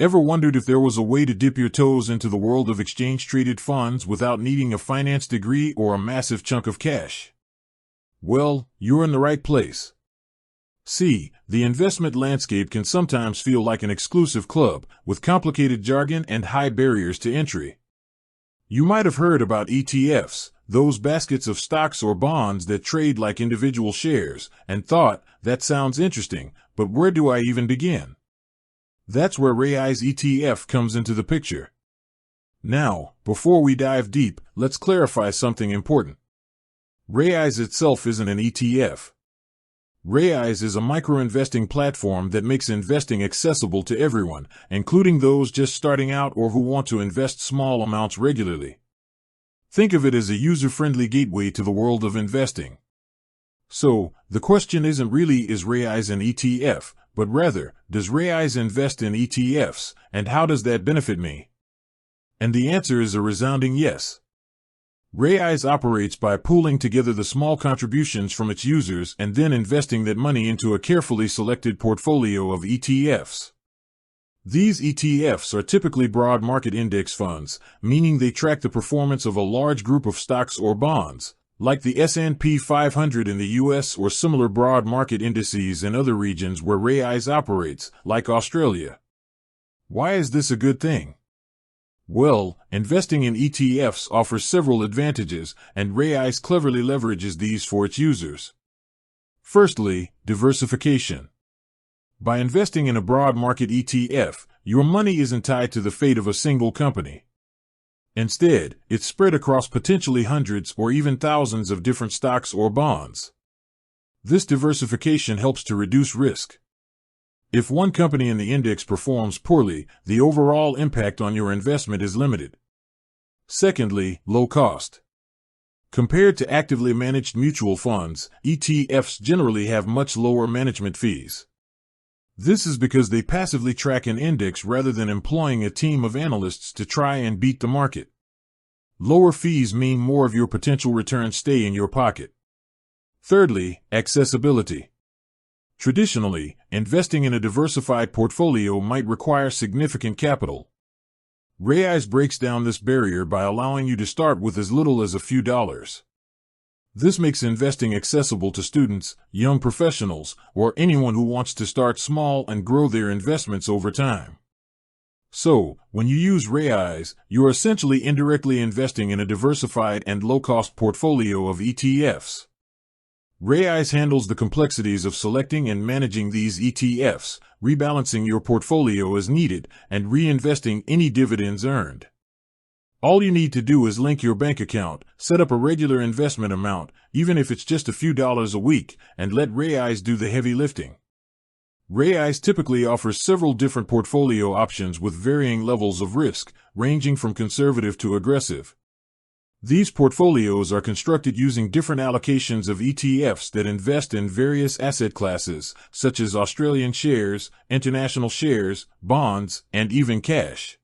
Ever wondered if there was a way to dip your toes into the world of exchange-traded funds without needing a finance degree or a massive chunk of cash? Well, you're in the right place. See, the investment landscape can sometimes feel like an exclusive club, with complicated jargon and high barriers to entry. You might have heard about ETFs, those baskets of stocks or bonds that trade like individual shares, and thought, that sounds interesting, but where do I even begin? That's where Is ETF comes into the picture. Now, before we dive deep, let's clarify something important. Is itself isn't an ETF. Is is a micro-investing platform that makes investing accessible to everyone, including those just starting out or who want to invest small amounts regularly. Think of it as a user-friendly gateway to the world of investing. So, the question isn't really is Is an ETF, but rather, does Is invest in ETFs, and how does that benefit me? And the answer is a resounding yes. Is operates by pooling together the small contributions from its users and then investing that money into a carefully selected portfolio of ETFs. These ETFs are typically broad market index funds, meaning they track the performance of a large group of stocks or bonds, like the S&P 500 in the US or similar broad market indices in other regions where Is operates, like Australia. Why is this a good thing? Well, investing in ETFs offers several advantages, and Is cleverly leverages these for its users. Firstly, diversification. By investing in a broad market ETF, your money isn't tied to the fate of a single company. Instead, it's spread across potentially hundreds or even thousands of different stocks or bonds. This diversification helps to reduce risk. If one company in the index performs poorly, the overall impact on your investment is limited. Secondly, low cost. Compared to actively managed mutual funds, ETFs generally have much lower management fees. This is because they passively track an index rather than employing a team of analysts to try and beat the market. Lower fees mean more of your potential returns stay in your pocket. Thirdly, accessibility. Traditionally, investing in a diversified portfolio might require significant capital. Is breaks down this barrier by allowing you to start with as little as a few dollars. This makes investing accessible to students, young professionals, or anyone who wants to start small and grow their investments over time. So, when you use Is, you're essentially indirectly investing in a diversified and low-cost portfolio of ETFs. Is handles the complexities of selecting and managing these ETFs, rebalancing your portfolio as needed, and reinvesting any dividends earned. All you need to do is link your bank account, set up a regular investment amount, even if it's just a few dollars a week, and let Is do the heavy lifting. Is typically offers several different portfolio options with varying levels of risk, ranging from conservative to aggressive. These portfolios are constructed using different allocations of ETFs that invest in various asset classes, such as Australian shares, international shares, bonds, and even cash.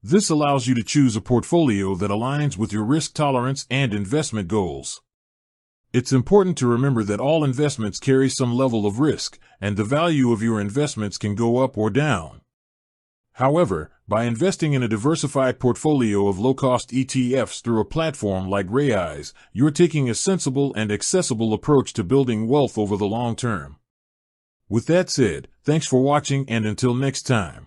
This allows you to choose a portfolio that aligns with your risk tolerance and investment goals. It's important to remember that all investments carry some level of risk, and the value of your investments can go up or down. However, by investing in a diversified portfolio of low-cost ETFs through a platform like Is, you're taking a sensible and accessible approach to building wealth over the long term. With that said, thanks for watching and until next time.